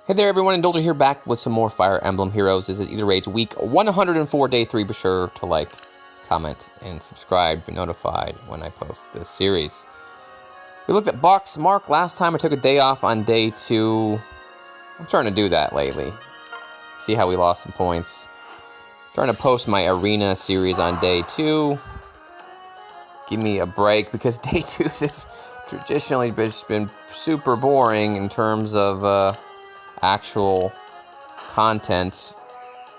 Hey there everyone, Indulger here back with some more Fire Emblem Heroes. This is Icelerate week 104, day 3. Be sure to like, comment, and subscribe. Be notified when I post this series. We looked at Box Mark last time. I took a day off on day 2. I'm starting to do that lately. See how we lost some points. Trying to post my Arena series on day 2. Give me a break because day 2's have traditionally been super boring in terms of actual content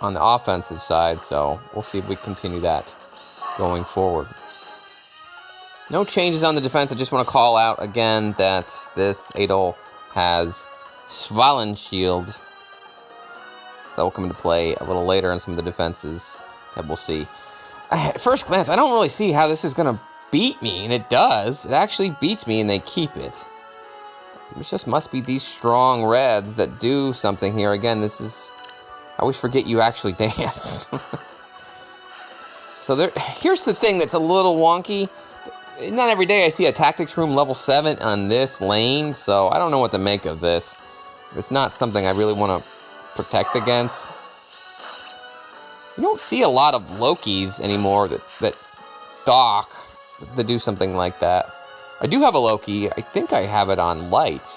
on the offensive side, so we'll see if we continue that going forward. No changes on the defense. I just want to call out again that this Aether has Svalin Shield. So that will come into play a little later on some of the defenses that we'll see. At first glance, I don't really see how this is going to beat me, and it does. It actually beats me, and they keep it. It just must be these strong reds that do something here. Again, this is... I always forget you actually dance. So here's the thing that's a little wonky. Not every day I see a tactics room level 7 on this lane, so I don't know what to make of this. It's not something I really want to protect against. You don't see a lot of Lokis anymore that dock to do something like that. I do have a Loki. I think I have it on light.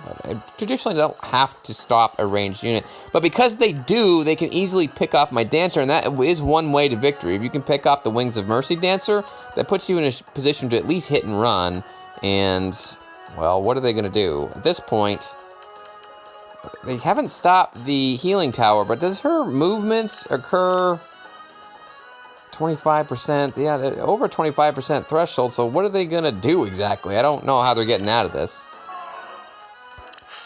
But I traditionally don't have to stop a ranged unit. But because they do, they can easily pick off my Dancer, and that is one way to victory. If you can pick off the Wings of Mercy Dancer, that puts you in a position to at least hit and run. And, well, what are they going to do? At this point, they haven't stopped the healing tower, but does her movements occur... 25%, yeah, over 25% threshold, so what are they going to do exactly? I don't know how they're getting out of this.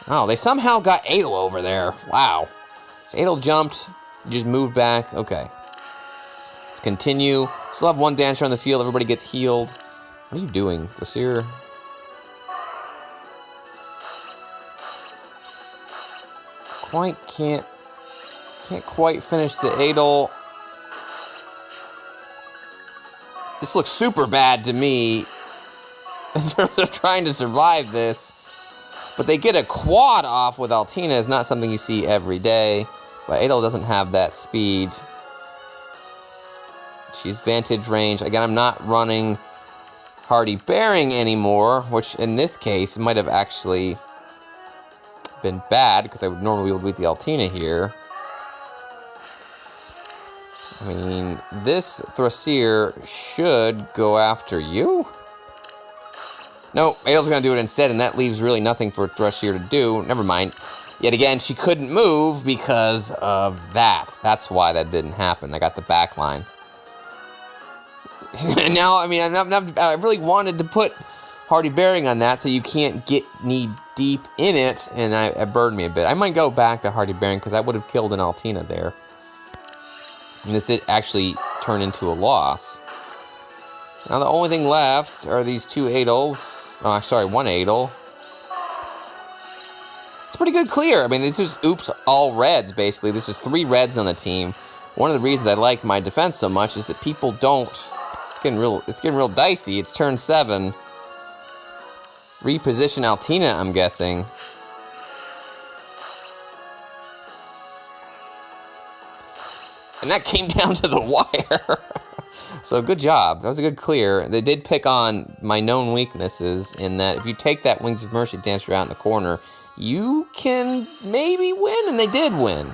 Oh, they somehow got Adel over there. Wow. So Adel jumped, just moved back. Okay. Let's continue. Still have one Dancer on the field. Everybody gets healed. What are you doing, Dossier? Can't quite finish the Adel. This looks super bad to me in terms of trying to survive this. But they get a quad off with Altina. It's not something you see every day. But Adel doesn't have that speed. She's vantage range. Again, I'm not running Hardy Bearing anymore, which in this case might have actually been bad because I would normally be able to beat the Altina here. I mean, this Thrasier should go after you. No, Adel's going to do it instead, and that leaves really nothing for Thrasier to do. Never mind. Yet again, she couldn't move because of that. That's why that didn't happen. I got the back line. Now, I mean, I really wanted to put Hardy Bearing on that so you can't get knee deep in it, and it burned me a bit. I might go back to Hardy Bearing because I would have killed an Altina there. And this did actually turn into a loss. Now the only thing left are these two Adels. Oh, sorry, one Adel. It's pretty good clear. I mean, this was all reds, basically. This was 3 reds on the team. One of the reasons I like my defense so much is that people don't... It's getting real dicey. It's turn 7. Reposition Altina, I'm guessing. And that came down to the wire. So good job. That was a good clear. They did pick on my known weaknesses in that if you take that Wings of Mercy Dancer out in the corner, you can maybe win, and they did win.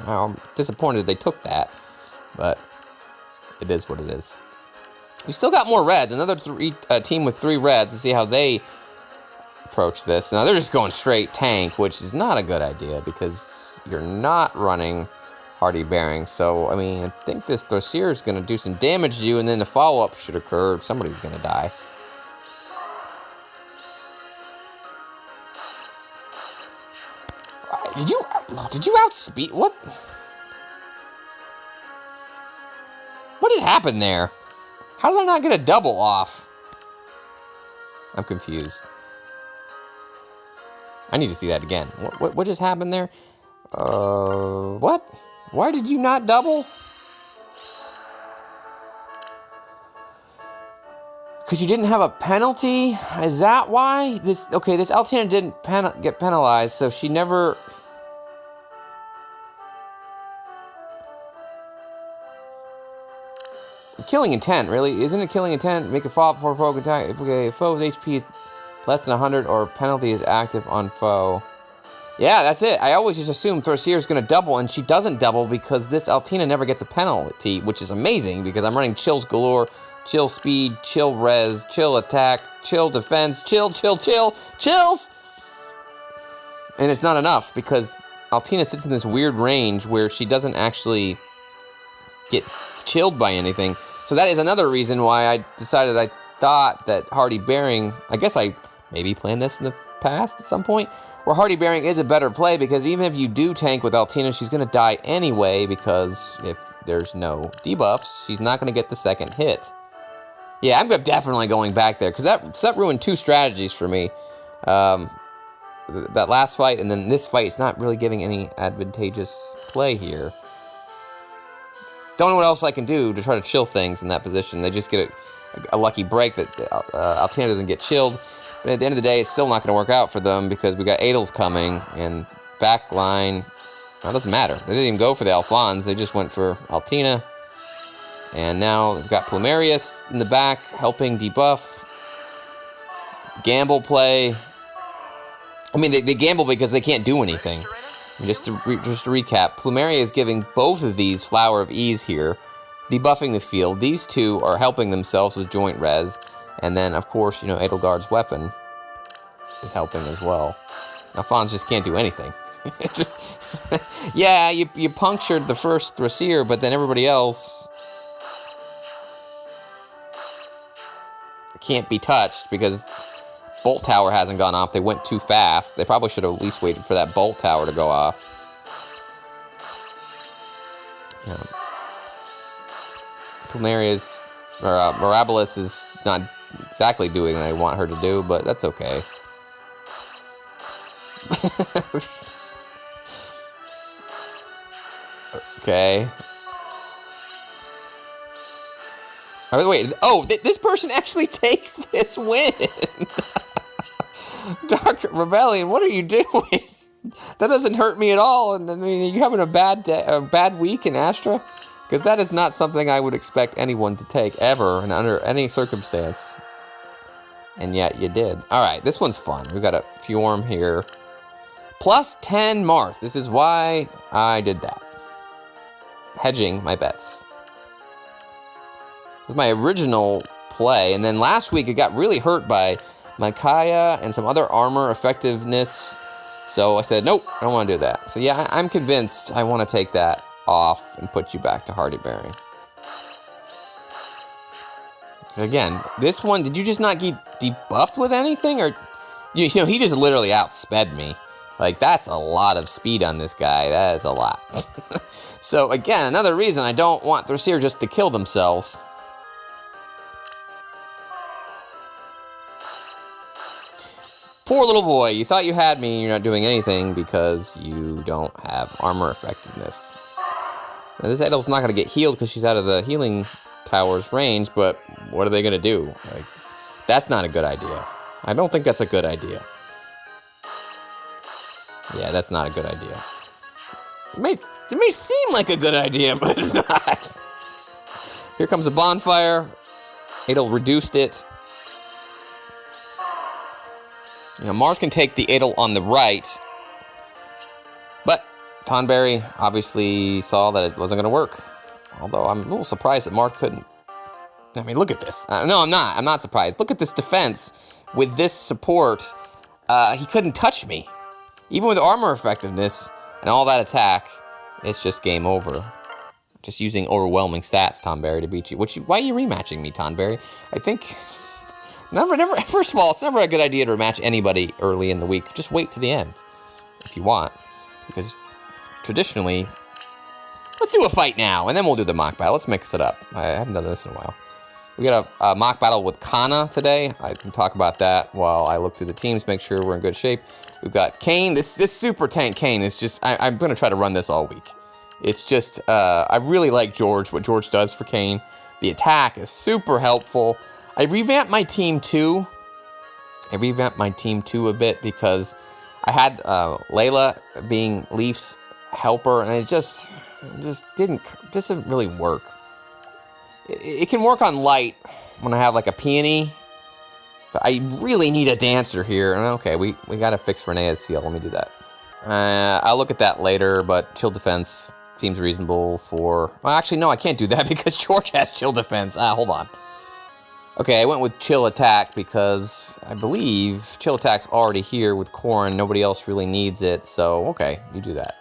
I'm disappointed they took that, but it is what it is. We still got more reds. Another team with 3 reds. To see how they approach this. Now they're just going straight tank, which is not a good idea because you're not running Hardy Bearing. So, I mean, I think this Thrasier is going to do some damage to you, and then the follow-up should occur. Somebody's going to die. Did you outspeed? What? What just happened there? How did I not get a double off? I'm confused. I need to see that again. What just happened there? What? Why did you not double? Because you didn't have a penalty? Is that why? This Altina didn't get penalized, so she never... Killing intent, really? Isn't it killing intent? Make a fall before foe can attack. If a foe's HP is less than 100 or penalty is active on foe. Yeah, that's it. I always just assume Thorcere is going to double, and she doesn't double because this Altina never gets a penalty, which is amazing because I'm running chills galore, chill speed, chill res, chill attack, chill defense, chills! And it's not enough because Altina sits in this weird range where she doesn't actually get chilled by anything. So that is another reason why I decided I thought that Hardy Bearing, I guess I maybe planned this in the past at some point, where Hardy Bearing is a better play because even if you do tank with Altina, she's going to die anyway because if there's no debuffs, she's not going to get the second hit. Yeah, I'm definitely going back there because that ruined two strategies for me. That last fight and then this fight is not really giving any advantageous play here. Don't know what else I can do to try to chill things in that position. They just get a lucky break that Altina doesn't get chilled. But at the end of the day, it's still not going to work out for them because we got Adels coming and backline. Well, it doesn't matter. They didn't even go for the Alphons. They just went for Altina. And now they've got Plumerius in the back helping debuff. Gamble play. I mean, they gamble because they can't do anything. Just to recap, Plumeria is giving both of these Flower of Ease here, debuffing the field. These two are helping themselves with joint res. And then, of course, you know, Edelgard's weapon is helping as well. Now, Fons just can't do anything. Just, yeah, you punctured the first Thorcere, but then everybody else can't be touched because Bolt Tower hasn't gone off. They went too fast. They probably should have at least waited for that Bolt Tower to go off. Plumeria's, or Mirabilis is not exactly doing what I want her to do, but that's okay. Okay. Oh, wait. Oh, this person actually takes this win. Dark Rebellion, what are you doing? That doesn't hurt me at all. And I mean, are you having a bad week in Astra? Because that is not something I would expect anyone to take ever and under any circumstance. And yet you did. Alright, this one's fun. We've got a Fjorm here. Plus 10 Marth. This is why I did that. Hedging my bets. It was my original play. And then last week it got really hurt by Micaiah and some other armor effectiveness. So I said, nope, I don't want to do that. So yeah, I'm convinced I want to take that off and put you back to Hardy Bearing. Again, this one, did you just not get debuffed with anything? Or, you know, he just literally outsped me. Like, that's a lot of speed on this guy. That is a lot. So, again, another reason I don't want Thorcere just to kill themselves. Poor little boy, you thought you had me and you're not doing anything because you don't have armor effectiveness. Now, this Edel's not going to get healed because she's out of the healing tower's range, but what are they going to do? Like, that's not a good idea. I don't think that's a good idea. Yeah, that's not a good idea. It may seem like a good idea, but it's not. Here comes a bonfire. Adel reduced it. You know, Mars can take the Adel on the right, but Tonberry obviously saw that it wasn't going to work. Although I'm a little surprised that Marth couldn't. I mean, look at this. No, I'm not. I'm not surprised. Look at this defense. With this support, he couldn't touch me. Even with armor effectiveness and all that attack, it's just game over. Just using overwhelming stats, Tonberry, to beat you. Why are you rematching me, Tonberry? I think... Never. First of all, it's never a good idea to rematch anybody early in the week. Just wait to the end, if you want. Because traditionally... Let's do a fight now, and then we'll do the mock battle. Let's mix it up. I haven't done this in a while. We got a mock battle with Cana today. I can talk about that while I look through the teams, make sure we're in good shape. We've got Kane. This super tank Kane is just... I'm going to try to run this all week. It's just... I really like George, what George does for Kane. The attack is super helpful. I revamped my team too. a bit because I had Layla being Leaf's helper, and it just doesn't really work. It can work on light when I have like a peony. But I really need a dancer here. Okay, we gotta fix Renea's seal. Let me do that. I'll look at that later, but chill defense seems reasonable for... Well, actually, no, I can't do that because George has chill defense. Hold on. Okay, I went with chill attack because I believe chill attack's already here with Corrin. Nobody else really needs it, so okay, you do that,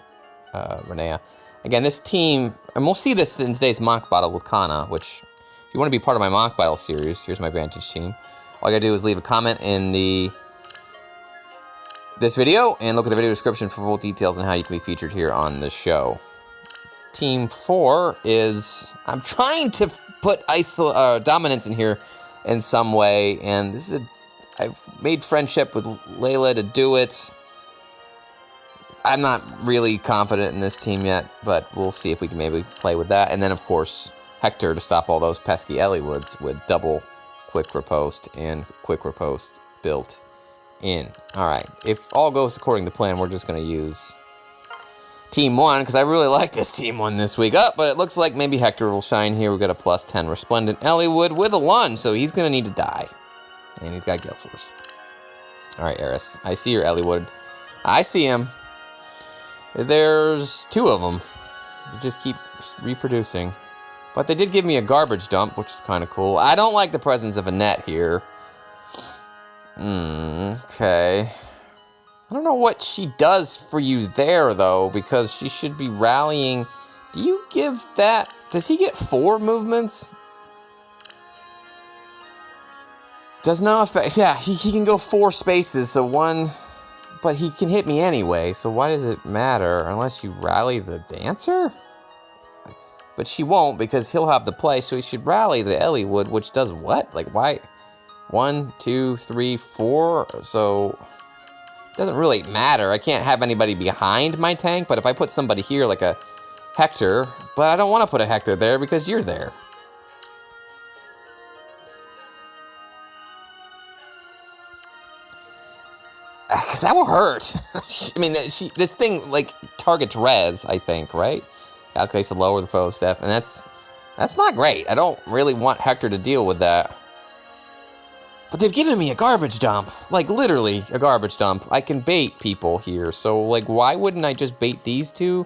Renea. Again, this team, and we'll see this in today's mock battle with Cana, which, if you want to be part of my mock battle series, here's my Vantage team. All you gotta do is leave a comment in this video, and look at the video description for full details on how you can be featured here on the show. Team 4 is... I'm trying to put dominance in here in some way, and this is I've made friendship with Layla to do it. I'm not really confident in this team yet, but we'll see if we can maybe play with that. And then, of course, Hector to stop all those pesky Eliwoods with double quick riposte and quick riposte built in. Alright, if all goes according to plan, we're just going to use Team 1, because I really like this Team 1 this week. But it looks like maybe Hector will shine here. We've got a plus 10 Resplendent Eliwood with a lunge, so he's going to need to die. And he's got Gale Force. Alright, Eris, I see your Eliwood. I see him. There's 2 of them. They just keep reproducing. But they did give me a garbage dump, which is kind of cool. I don't like the presence of a net here. Okay. I don't know what she does for you there, though, because she should be rallying. Do you give that... Does he get 4 movements? Does not affect... Yeah, he can go 4 spaces, so 1... But he can hit me anyway, so why does it matter? Unless you rally the dancer? But she won't, because he'll have the play, so he should rally the Eliwood, which does what? Like, why? 1, 2, 3, 4, so... Doesn't really matter. I can't have anybody behind my tank, but if I put somebody here, like a Hector... But I don't want to put a Hector there, because you're there. Because that will hurt. I mean, this thing, like, targets res, I think, right? Calculates to lower the foe step, and that's not great. I don't really want Hector to deal with that. But they've given me a garbage dump. Like, literally, a garbage dump. I can bait people here, so, like, why wouldn't I just bait these 2?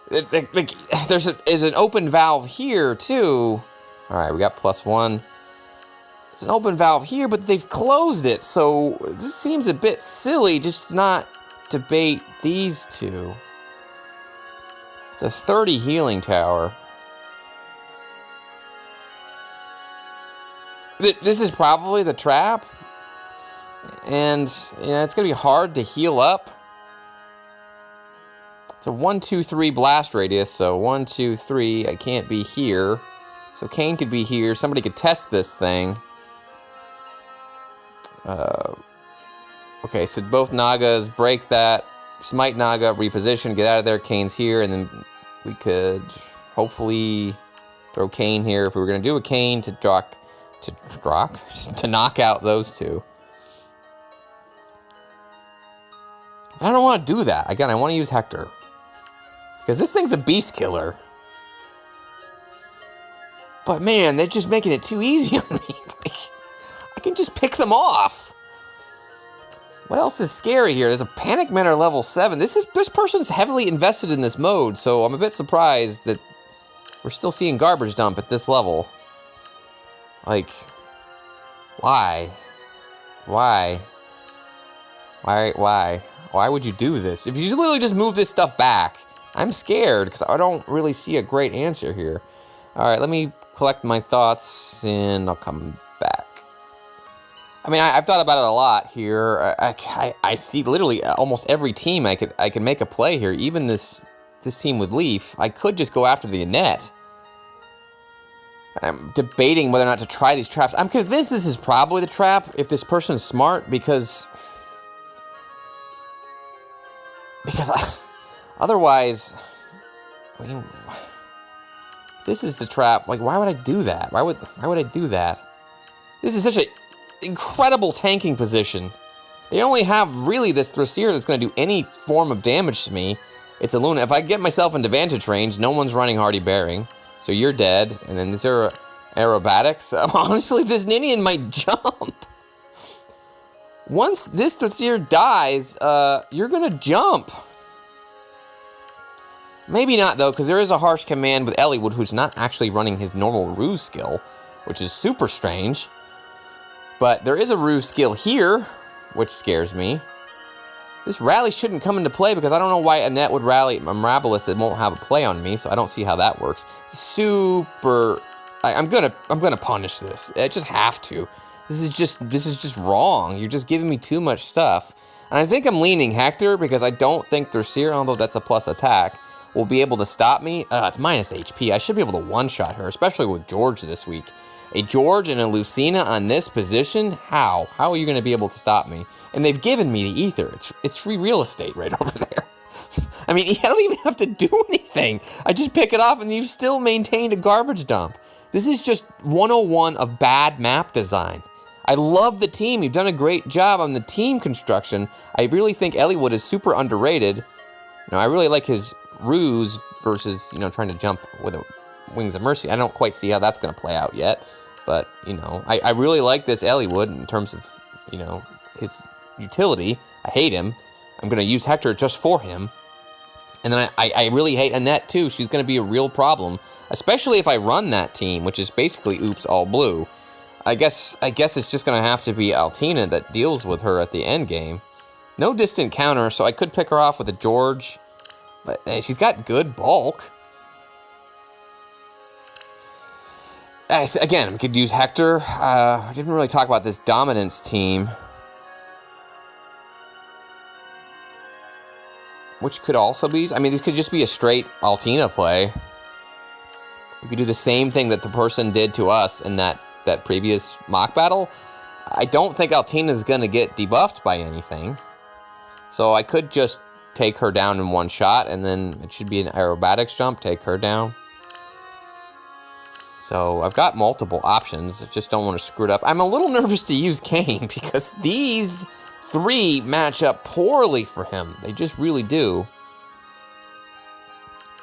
There's an open valve here, too. Alright, we got +1. There's an open valve here, but they've closed it, so this seems a bit silly just not to bait these 2. It's a 30 healing tower. This is probably the trap, and you know, it's going to be hard to heal up. It's a 1, 2, 3 blast radius, so 1, 2, 3, I can't be here. So Kane could be here, somebody could test this thing. Okay, so both Nagas break that. Smite Naga, reposition, get out of there. Kane's here, and then we could hopefully throw Kane here if we were going to do a Kane to knock out those 2. I don't want to do that. Again, I want to use Hector. Because this thing's a beast killer. But man, they're just making it too easy on me. I can just pick them off. What else is scary here? There's a Panic Mentor level 7. This person's heavily invested in this mode, so I'm a bit surprised that we're still seeing garbage dump at this level. Like, why? Why? Why would you do this? If you literally just move this stuff back, I'm scared, because I don't really see a great answer here. Alright, let me collect my thoughts, and I'll come back. I mean, I've thought about it a lot here. I see literally almost every team I could make a play here. Even this team with Leaf, I could just go after the net. I'm debating whether or not to try these traps. I'm convinced this is probably the trap if this person is smart, because otherwise, I mean, this is the trap. Like, why would I do that? Why would I do that? This is such an incredible tanking position. They only have really this Thracier that's going to do any form of damage to me. It's a Luna. If I get myself into vantage range, no one's running Hardy Bearing, so you're dead. And then is there aerobatics. Honestly, this Ninian might jump. Once this Totsier dies, you're gonna jump. Maybe not, though, because there is a harsh command with Eliwood, who's not actually running his normal ruse skill, which is super strange. But there is a ruse skill here, which scares me. This rally shouldn't come into play, because I don't know why Annette would rally Mirabilis that won't have a play on me, so I don't see how that works. Super... I'm gonna punish this. I just have to. This is just wrong. You're just giving me too much stuff. And I think I'm leaning Hector, because I don't think Totsier, although that's a plus attack, will be able to stop me. It's minus HP. I should be able to one-shot her, especially with George this week. A George and a Lucina on this position? How? How are you going to be able to stop me? And they've given me the Aether. It's free real estate right over there. I mean, I don't even have to do anything. I just pick it off and you've still maintained a garbage dump. This is just 101 of bad map design. I love the team. You've done a great job on the team construction. I really think Eliwood is super underrated. Now, I really like his ruse versus, trying to jump with a Wings of Mercy. I don't quite see how that's going to play out yet. But, I really like this Eliwood in terms of, his utility. I hate him. I'm going to use Hector just for him. And then I really hate Annette, too. She's going to be a real problem, especially if I run that team, which is basically oops, all blue. I guess it's just going to have to be Altina that deals with her at the end game. No distant counter, so I could pick her off with a George. But she's got good bulk. Again, we could use Hector. I didn't really talk about this dominance team, which could also be... I mean, this could just be a straight Altina play. We could do the same thing that the person did to us in that previous mock battle. I don't think Altina is going to get debuffed by anything. So I could just take her down in one shot, and then it should be an aerobatics jump, take her down. So I've got multiple options. I just don't want to screw it up. I'm a little nervous to use Kane because these three match up poorly for him. They just really do.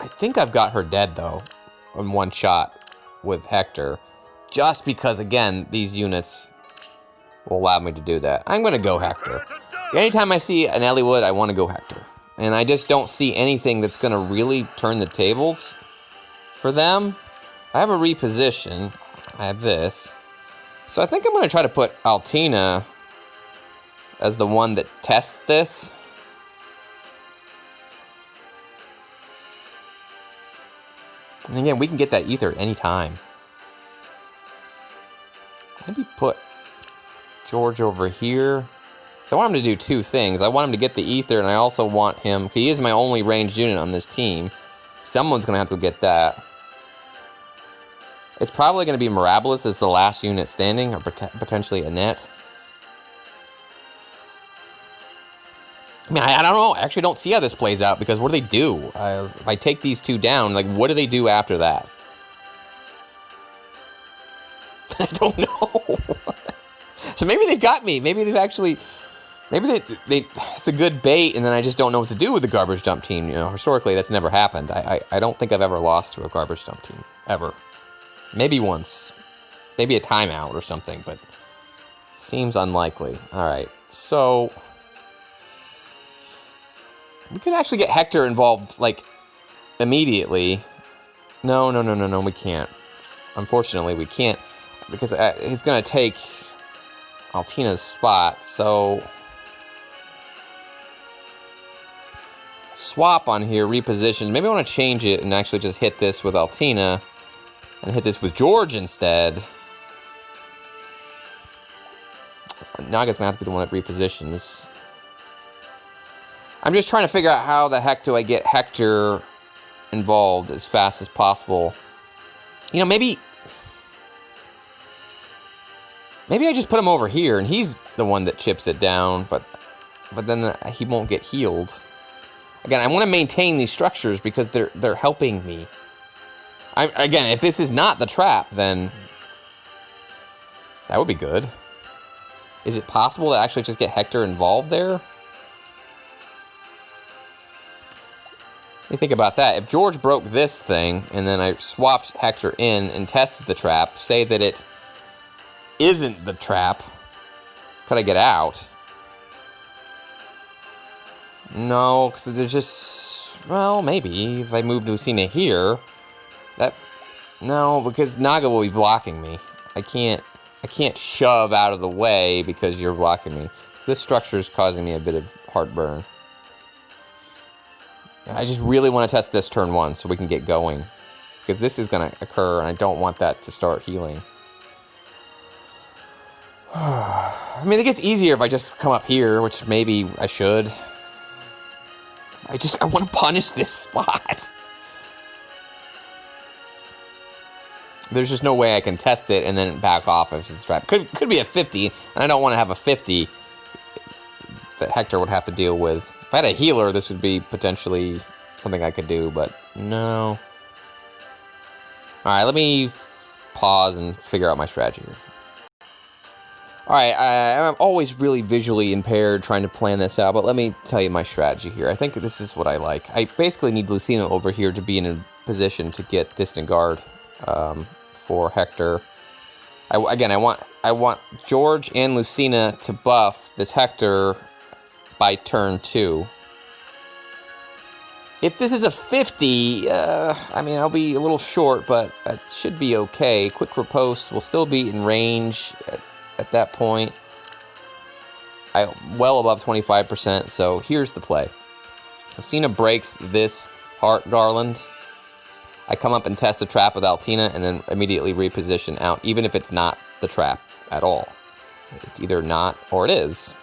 I think I've got her dead, though, in one shot with Hector. Just because, again, these units will allow me to do that. I'm going to go Hector. Anytime I see an Eliwood, I want to go Hector. And I just don't see anything that's going to really turn the tables for them. I have a reposition. I have this. So I think I'm going to try to put Altina as the one that tests this. And again, we can get that Aether anytime. Maybe put George over here. So I want him to do two things. I want him to get the Aether, and I also want him... He is my only ranged unit on this team. Someone's going to have to get that. It's probably going to be Mirabilis as the last unit standing, or potentially Annette. I mean, I don't know. I actually don't see how this plays out, because what do they do? If I take these two down, like, what do they do after that? I don't know. So maybe they've got me. Maybe they've actually... Maybe it's a good bait, and then I just don't know what to do with the garbage dump team. Historically, that's never happened. I don't think I've ever lost to a garbage dump team. Ever. Maybe once. Maybe a timeout or something, but seems unlikely. Alright, so... We could actually get Hector involved, like, immediately. No, we can't. Unfortunately, we can't, because he's going to take Altina's spot, so... Swap on here, reposition. Maybe I want to change it and actually just hit this with Altina and hit this with George instead. Naga's going to have to be the one that repositions. I'm just trying to figure out how the heck do I get Hector involved as fast as possible. Maybe I just put him over here and he's the one that chips it down, but then he won't get healed. Again, I want to maintain these structures because they're helping me. Again, if this is not the trap, then that would be good. Is it possible to actually just get Hector involved there? you think about that. If George broke this thing, and then I swapped Hector in and tested the trap, say that it isn't the trap, could I get out? No, because there's just... Well, maybe. If I moved Lucina here... No, because Naga will be blocking me. I can't shove out of the way because you're blocking me. This structure is causing me a bit of heartburn. I just really want to test this turn 1 so we can get going. Because this is going to occur, and I don't want that to start healing. I mean, it gets easier if I just come up here, which maybe I should. I want to punish this spot. There's just no way I can test it and then back off if it's trapped. Could be a 50, and I don't want to have a 50 that Hector would have to deal with. If I had a healer, this would be potentially something I could do, but no. Alright, let me pause and figure out my strategy here. Alright, I'm always really visually impaired trying to plan this out, but let me tell you my strategy here. I think this is what I like. I basically need Lucina over here to be in a position to get distant guard for Hector. I want George and Lucina to buff this Hector by turn 2. If this is a 50, I mean, I'll be a little short, but it should be okay. Quick riposte will still be in range at that point. Well above 25%, so here's the play. Lucina breaks this Heart Garland. I come up and test the trap with Altina, and then immediately reposition out, even if it's not the trap at all. It's either not or it is.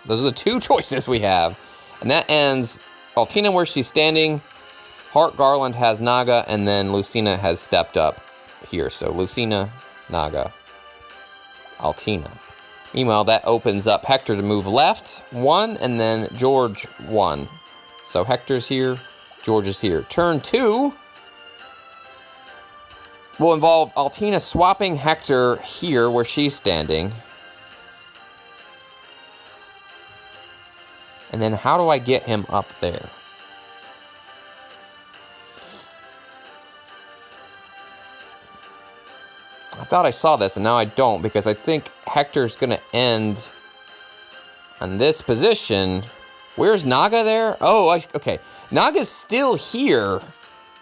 Those are the two choices we have. And that ends Altina where she's standing. Heart Garland has Naga, and then Lucina has stepped up here. So Lucina, Naga, Altina. Meanwhile, that opens up Hector to move left 1, and then George 1. So Hector's here, George is here. Turn 2 will involve Altina swapping Hector here where she's standing. And then how do I get him up there? I thought I saw this, and now I don't, because I think Hector's going to end on this position. Where's Naga there? Oh, okay. Naga's still here,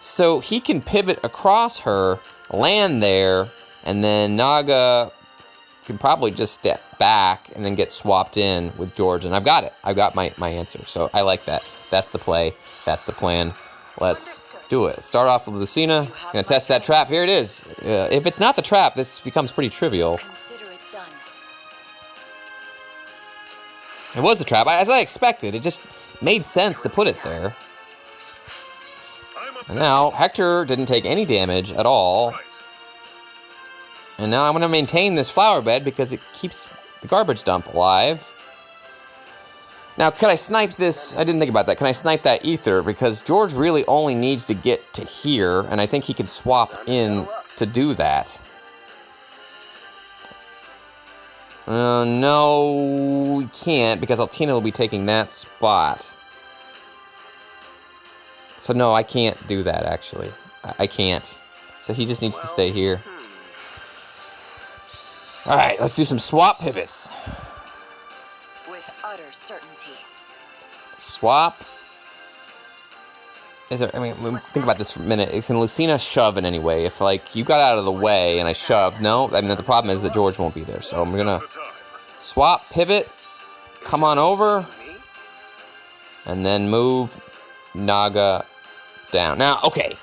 so he can pivot across her, land there, and then Naga can probably just step back and then get swapped in with George, and I've got it. I've got my answer, so I like that. That's the play. That's the plan. Let's do it. Start off with Lucina. Gonna test that trap. Here it is. If it's not the trap, this becomes pretty trivial. Consider it done. It was a trap, as I expected. It just made sense to put it there. And now, Hector didn't take any damage at all. And now I'm going to maintain this flower bed because it keeps the garbage dump alive. Now, could I snipe this? I didn't think about that. Can I snipe that Aether? Because George really only needs to get to here, and I think he can swap in to do that. No, we can't, because Altina will be taking that spot. So no, I can't do that, actually. I can't. So he just needs to stay here. Alright, let's do some swap pivots. With utter certainty. Swap. Is there, I mean, think about this for a minute. Can Lucina shove in any way? If, like, you got out of the way and I shoved, no? I mean, the problem is that George won't be there. So I'm gonna swap, pivot, come on over, and then move Naga down. Now, okay.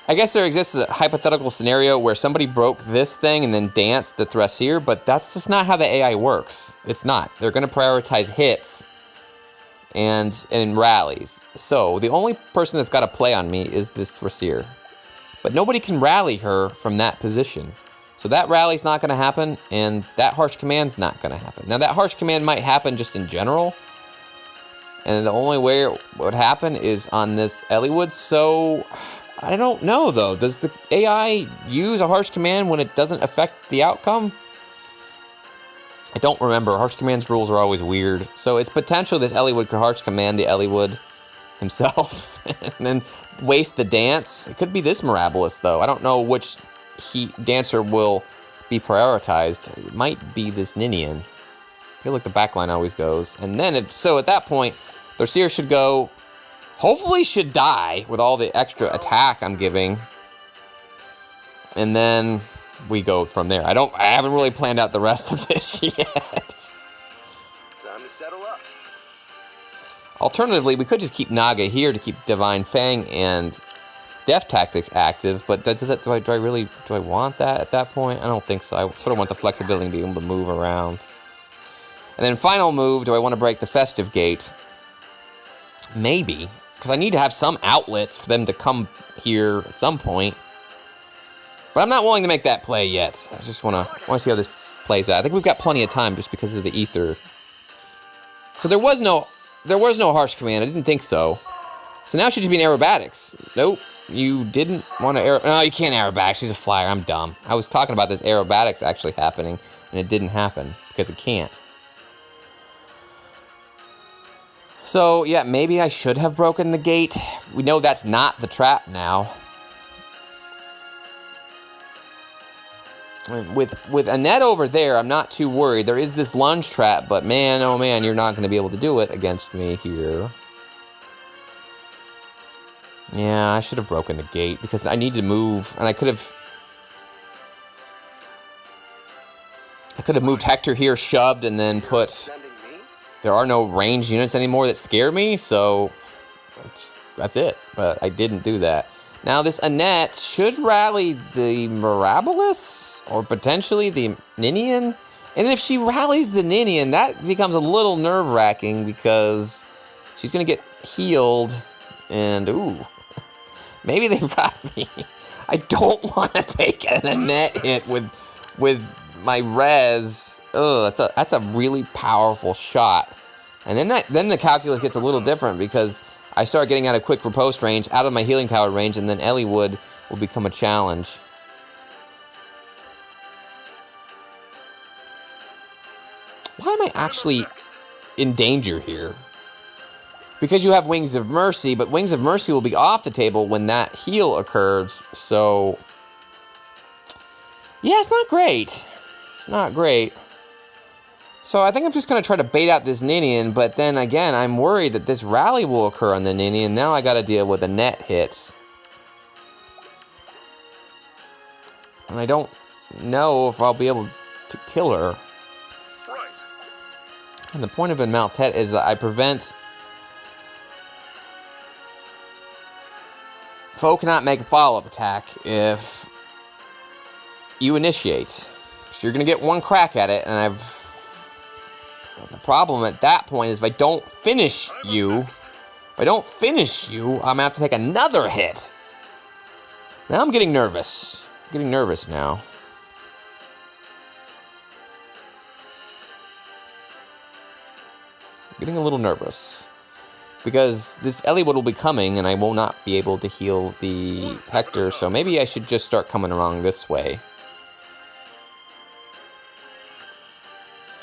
I guess there exists a hypothetical scenario where somebody broke this thing and then danced the Thressier, but that's just not how the AI works. It's not. They're going to prioritize hits and rallies. So, the only person that's got to play on me is this Thressier. But nobody can rally her from that position. So that rally's not going to happen, and that harsh command's not going to happen. Now, that harsh command might happen just in general, and the only way it would happen is on this Eliwood, so I don't know, though. Does the AI use a harsh command when it doesn't affect the outcome? I don't remember. Harsh commands rules are always weird. So it's potential this Eliwood could harsh command the Eliwood himself and then waste the dance. It could be this Mirabilis, though. I don't know which dancer will be prioritized. It might be this Ninian. I feel like the backline always goes. And then, at that point, their Seer should go. Hopefully should die with all the extra attack I'm giving. And then we go from there. I haven't really planned out the rest of this yet. Time to settle up. Alternatively, we could just keep Naga here to keep Divine Fang and Death Tactics active, but do I want that at that point? I don't think so. I sort of want the flexibility to be able to move around. And then final move, do I want to break the Festive Gate? Maybe, because I need to have some outlets for them to come here at some point. But I'm not willing to make that play yet. I just want to see how this plays out. I think we've got plenty of time just because of the Aether. So there was no harsh command. I didn't think so. So now she should be an aerobatics. Nope. You didn't want to No, you can't aerobatics. She's a flyer. I'm dumb. I was talking about this aerobatics actually happening, and it didn't happen because it can't. So, yeah, maybe I should have broken the gate. We know that's not the trap now. With Annette over there, I'm not too worried. There is this lunge trap, but man, oh man, you're not going to be able to do it against me here. Yeah, I should have broken the gate because I need to move, and I could have moved Hector here, shoved, and then put. There are no ranged units anymore that scare me, so that's it. But I didn't do that. Now this Annette should rally the Mirabilis or potentially the Ninian, and if she rallies the Ninian, that becomes a little nerve-wracking because she's gonna get healed, and ooh. Maybe they've got me. I don't want to take an Annette hit with my res. Ugh, that's a really powerful shot. And then the calculus gets a little different because I start getting out of quick riposte range, out of my healing tower range, and then Eliwood will become a challenge. Why am I actually in danger here? Because you have Wings of Mercy, but Wings of Mercy will be off the table when that heal occurs, so... yeah, it's not great. It's not great. So I think I'm just going to try to bait out this Ninian, but then again, I'm worried that this rally will occur on the Ninian. Now I got to deal with the net hits. And I don't know if I'll be able to kill her. Right. And the point of a Maltet is that I prevent... foe cannot make a follow-up attack if you initiate. So you're going to get one crack at it, and the problem at that point is if I don't finish you, I'm going to have to take another hit. Now I'm getting nervous. I'm getting nervous now. I'm getting a little nervous. Because this Eliwood will be coming, and I will not be able to heal the Hector, so maybe I should just start coming along this way.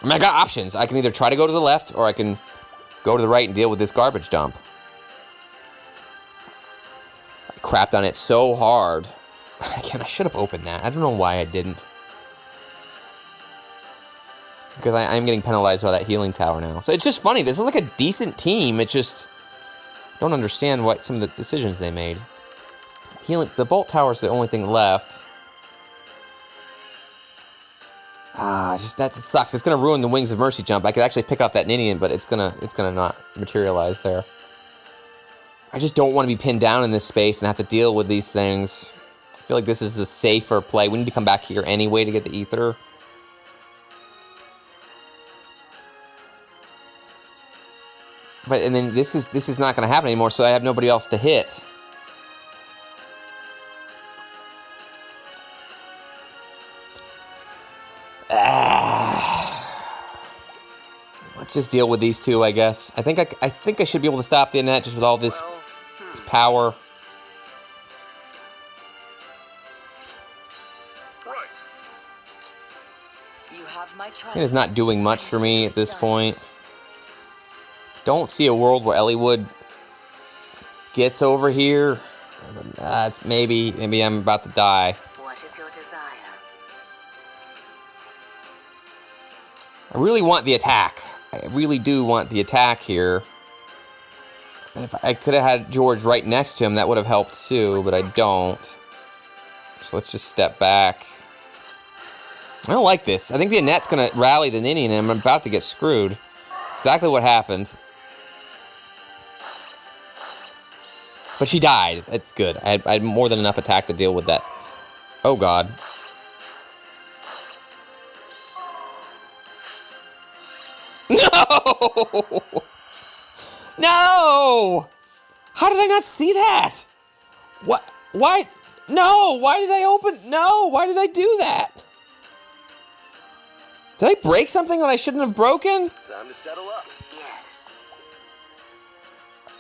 I mean, I got options. I can either try to go to the left, or I can go to the right and deal with this garbage dump. I crapped on it so hard. Again, I should have opened that. I don't know why I didn't. Because I'm getting penalized by that healing tower now. So it's just funny. This is like a decent team. It just... don't understand what some of the decisions they made. The bolt tower is the only thing left. That sucks. It's gonna ruin the Wings of Mercy jump. I could actually pick off that Ninian, but it's gonna not materialize there. I just don't want to be pinned down in this space and have to deal with these things. I feel like this is the safer play. We need to come back here anyway to get the Aether. But and then this is not going to happen anymore, so I have nobody else to hit. Let's just deal with these two, I guess. I think I should be able to stop the Annette just with all this power. Right. You have my trust. It's not doing much for me at this point. Don't see a world where Eliwood gets over here. It's maybe I'm about to die. What is your desire? I really want the attack. I really do want the attack here. And if I could have had George right next to him, that would have helped too, but I don't. So let's just step back. I don't like this. I think the Annette's going to rally the Nini, and I'm about to get screwed. Exactly what happened. But she died. It's good. I had more than enough attack to deal with that. Oh, God. No! No! How did I not see that? What? Why? No! Why did I open? No! Why did I do that? Did I break something that I shouldn't have broken? Time to settle up. Yes.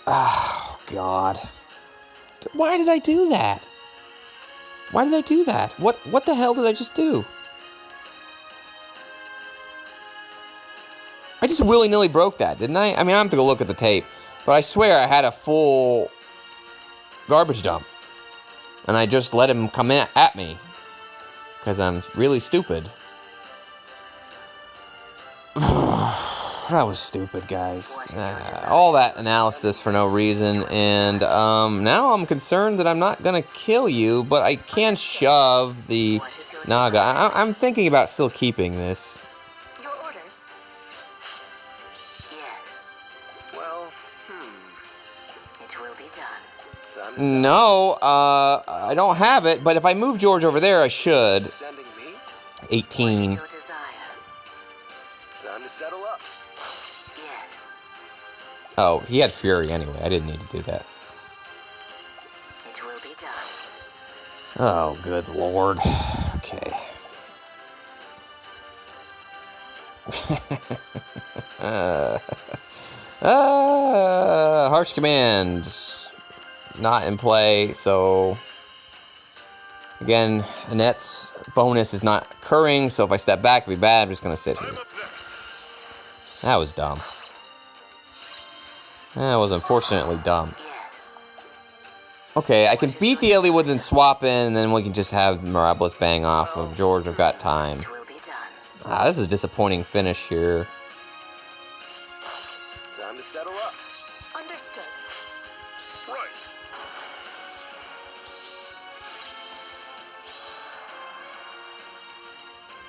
Oh, God. Why did I do that? Why did I do that? What the hell did I just do? I just willy-nilly broke that, didn't I? I mean, I have to go look at the tape. But I swear I had a full garbage dump. And I just let him come in at me. Because I'm really stupid. That was stupid, guys. All that analysis for no reason, and now I'm concerned that I'm not gonna kill you, but I can shove the Naga. I'm thinking about still keeping this. Your orders? Yes. Well, It will be done. time to settle No, I don't have it, but if I move George over there, I should. Sending me. 18. What is your desire? Time to settle up. Yes. Oh, he had Fury anyway. I didn't need to do that. It will be done. Oh, good lord. Okay. Harsh command. Not in play, so... Again, Annette's bonus is not occurring, so if I step back, it'll be bad. I'm just going to sit here. I'm up next. That was dumb. That was unfortunately dumb. Yes. Okay, I can beat the Eliwood and swap in, and then we can just have Mirabolous bang off of George. I've got time. It will be done. Ah, this is a disappointing finish here. Time to settle up. Understood. Right.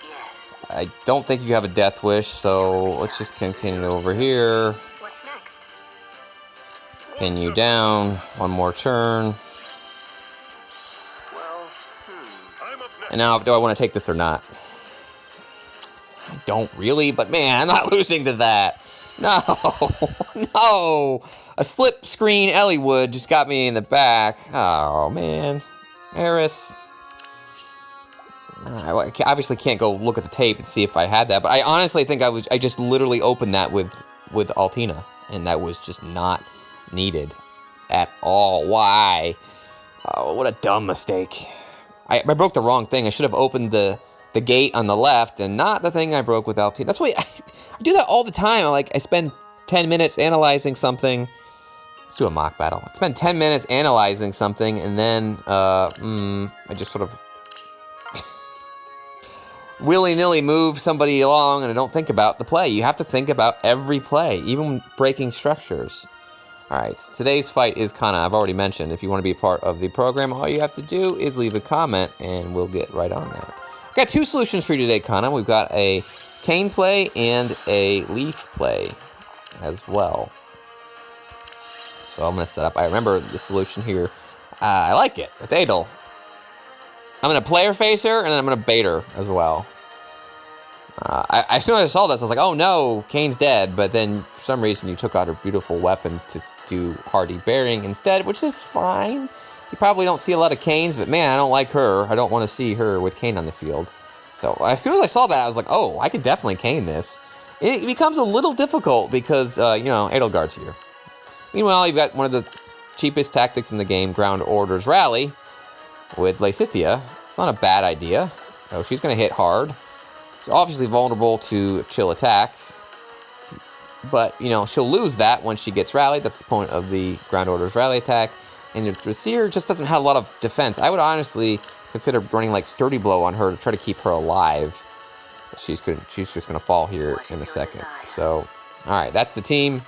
Yes. I don't think you have a death wish, so let's just continue over here. What's next? Pin you down. One more turn. Well, I'm up next. And now, do I want to take this or not? I don't really, but man, I'm not losing to that. No, no. A slip screen Eliwood just got me in the back. Oh, man. Eris. I obviously can't go look at the tape and see if I had that, but I honestly think I just literally opened that with Altina, and that was just not needed at all. Why? Oh, what a dumb mistake. I broke the wrong thing. I should have opened the gate on the left and not the thing I broke with Altina. That's why I do that all the time. I spend 10 minutes analyzing something. Let's do a mock battle. I spend 10 minutes analyzing something, and then I just sort of willy-nilly move somebody along, and I don't think about the play. You have to think about every play, even breaking structures. Alright, today's fight is Cana. I've already mentioned. If you want to be a part of the program, all you have to do is leave a comment, and we'll get right on that. I've got two solutions for you today, Cana. We've got a Cane play and a Leaf play as well. So I'm going to set up. I remember the solution here. I like it. It's Adel. I'm going to player face her, and then I'm going to bait her as well. As soon as I saw this, I was like, oh no, Kane's dead. But then, for some reason, you took out her beautiful weapon to do Hardy Bearing instead, which is fine. You probably don't see a lot of Canes, but man, I don't like her. I don't want to see her with Cane on the field. So, as soon as I saw that, I was like, oh, I could definitely Cane this. It becomes a little difficult because, Edelgard's here. Meanwhile, you've got one of the cheapest tactics in the game, Ground Orders Rally, with Lysithea. It's not a bad idea. So she's going to hit hard. She's obviously vulnerable to chill attack. but, you know, she'll lose that when she gets rallied. That's the point of the Ground Order's rally attack. And your Dressir just doesn't have a lot of defense. I would honestly consider running, like, Sturdy Blow on her to try to keep her alive. She's just going to fall here in a second. So, alright, that's the team.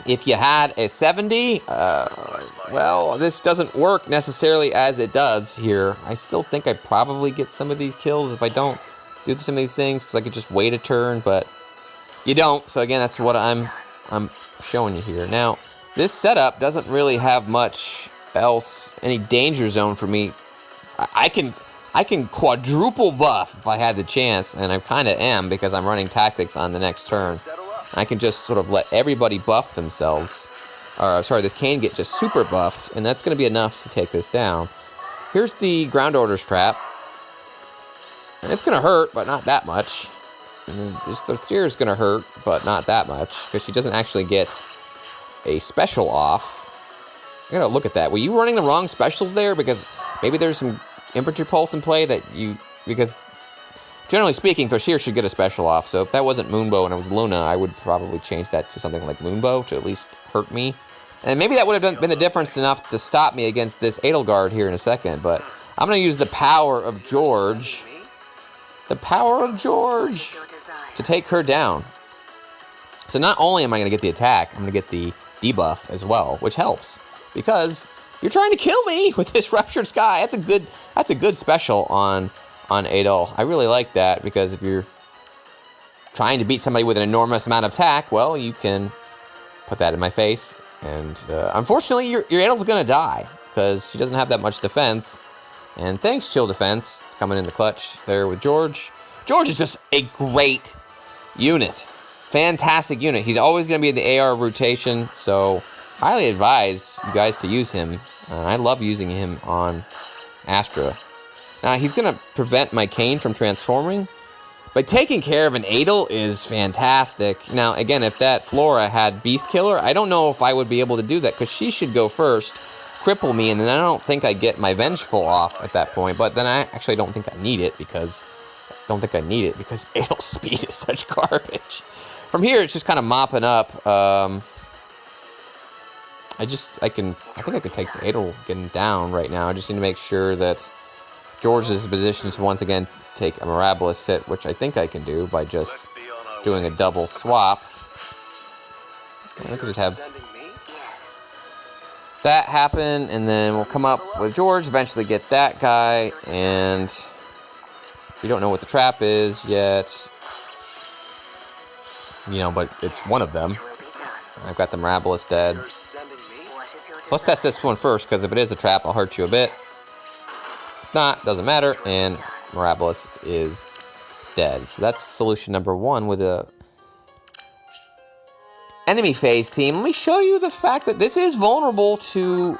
If you had a 70, well, this doesn't work necessarily as it does here. I still think I probably get some of these kills if I don't do some of these things, because I could just wait a turn, but you don't. So again, that's what I'm showing you here. Now, this setup doesn't really have much else, any danger zone for me. I can quadruple buff if I had the chance, and I kind of am, because I'm running tactics on the next turn. I can just sort of let everybody buff themselves. Or, sorry, this Cane get just super buffed, and that's going to be enough to take this down. Here's the Ground Order's trap. And it's going to hurt, but not that much. The steer is going to hurt, but not that much, because she doesn't actually get a special off. I got to look at that. Were you running the wrong specials there? Because maybe there's some infantry pulse in play that you... Because... Generally speaking, Thracier should get a special off, so if that wasn't Moonbow and it was Luna, I would probably change that to something like Moonbow to at least hurt me. And maybe that would have been the difference enough to stop me against this Edelgard here in a second, but I'm going to use the power of George. The power of George to take her down. So not only am I going to get the attack, I'm going to get the debuff as well, which helps. Because you're trying to kill me with this Ruptured Sky. That's a good special on Adel. I really like that, because if you're trying to beat somebody with an enormous amount of attack, well, you can put that in my face. And unfortunately, your Adel's going to die, because she doesn't have that much defense. And thanks, Chill Defense. It's coming in the clutch there with George. George is just a great unit. Fantastic unit. He's always going to be in the AR rotation, so highly advise you guys to use him. I love using him on Astra. Now, he's going to prevent my Cane from transforming, but taking care of an Adel is fantastic. Now, again, if that Flora had Beast Killer, I don't know if I would be able to do that, because she should go first, cripple me, and then I don't think I get my Vengeful off at that point, but then I actually don't think I need it, because Adel's speed is such garbage. From here, it's just kind of mopping up. I think I can take the Adel getting down right now. I just need to make sure that George's position to once again take a Mirabilis hit, which I think I can do by just doing a double swap. And I could just have that happen, and then we'll come up with George, eventually get that guy, and we don't know what the trap is yet. You know, but it's one of them. I've got the Mirabilis dead. So let's test this one first, because if it is a trap, I'll hurt you a bit. It's not, doesn't matter, and Mirabilis is dead. So that's solution number one with a enemy phase team. Let me show you the fact that this is vulnerable to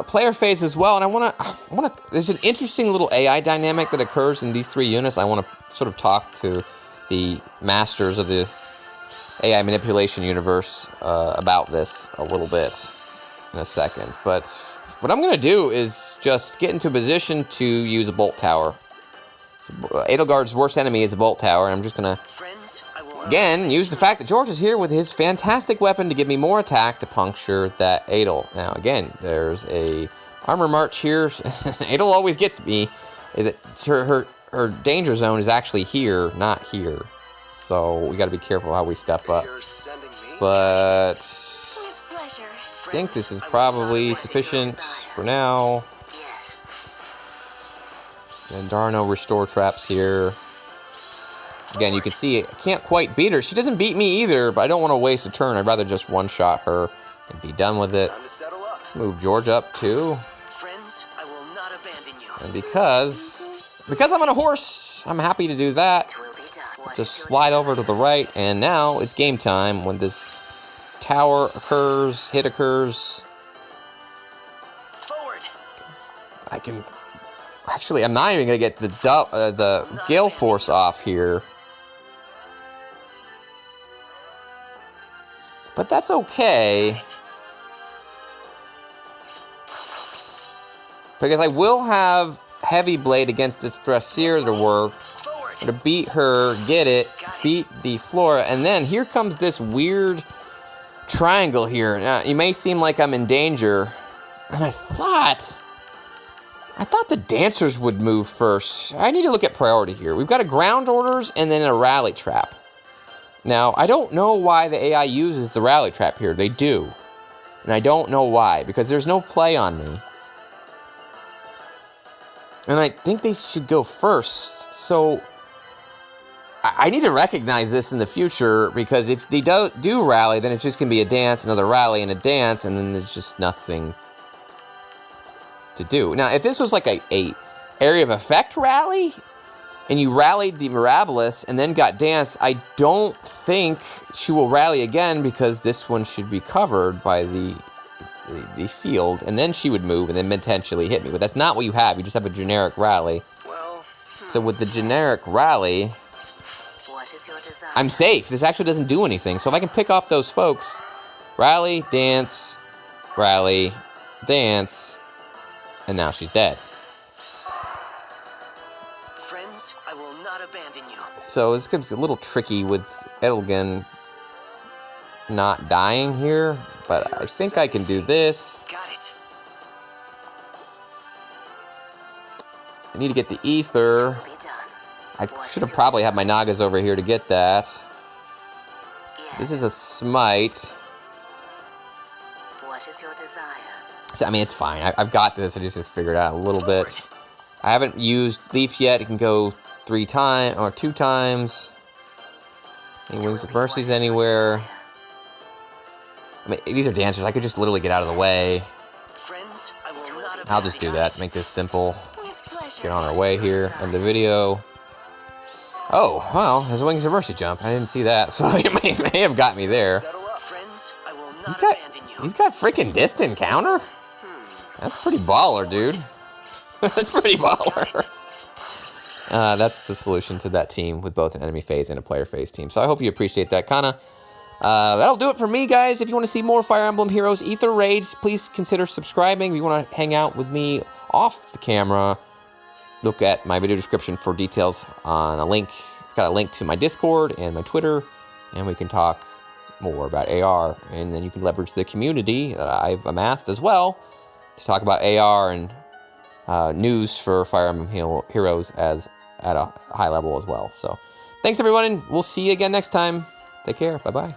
player phase as well. And I want to. There's an interesting little AI dynamic that occurs in these three units. I want to sort of talk to the masters of the AI manipulation universe about this a little bit in a second. But what I'm going to do is just get into a position to use a bolt tower. So, Edelgard's worst enemy is a bolt tower, and I'm just going to, again, use the fact that George is here with his fantastic weapon to give me more attack to puncture that Adel. Now, again, there's a armor march here. Adel always gets me. Her danger zone is actually here, not here. So we got to be careful how we step up. But I think this is probably sufficient for now. And there are no restore traps here. Again, you can see I can't quite beat her. She doesn't beat me either, but I don't want to waste a turn. I'd rather just one-shot her and be done with it. Let's move George up too. And because I'm on a horse, I'm happy to do that. Just slide over to the right, and now it's game time when this tower occurs, hit occurs. I can... Actually, I'm not even going to get the Gale Force off here. But that's okay. Because I will have Heavy Blade against this Dressir to work. I'm gonna beat her, get it, beat the Flora, and then here comes this weird triangle here. Now, you may seem like I'm in danger, and I thought the dancers would move first. I need to look at priority here. We've got a ground orders and then a rally trap. Now, I don't know why the AI uses the rally trap here. They do. And I don't know why, because there's no play on me. And I think they should go first. So I need to recognize this in the future, because if they do rally, then it's just going to be a dance, another rally, and a dance, and then there's just nothing to do. Now, if this was like a area of effect rally, and you rallied the Mirabilis and then got dance, I don't think she will rally again, because this one should be covered by the field, and then she would move and then potentially hit me. But that's not what you have. You just have a generic rally. Well, so with the generic rally, what is your desire? I'm safe. This actually doesn't do anything. So if I can pick off those folks, rally, dance, and now she's dead. Friends, I will not abandon you. So this gets a little tricky with Edelgan not dying here, but I think I can do this. Got it. I need to get the Aether. Will be done. I should have probably had my Nagas over here to get that. This is a smite. What is your desire? So, I mean, it's fine. I've got this. I just have to figure it out a little bit. I haven't used Leaf yet. It can go 3 times or 2 times. Any Wings of Mercies anywhere. I mean, these are dancers. I could just literally get out of the way. Friends, I will not I'll just do that to make this simple. With pleasure. Get on our way here. End the video. Oh, well, there's a Wings of Mercy jump. I didn't see that, so it may have got me there. Settle up, friends. I will not abandon you. He's got freaking distant counter? That's pretty baller, dude. That's pretty baller. That's the solution to that team with both an enemy phase and a player phase team. So I hope you appreciate that, Cana. That'll do it for me, guys. If you want to see more Fire Emblem Heroes Aether raids, please consider subscribing. If you want to hang out with me off the camera, look at my video description for details on a link. It's got a link to my Discord and my Twitter, and we can talk more about AR. And then you can leverage the community that I've amassed as well to talk about AR and news for Fire Emblem Heroes at a high level as well. So thanks, everyone, and we'll see you again next time. Take care. Bye-bye.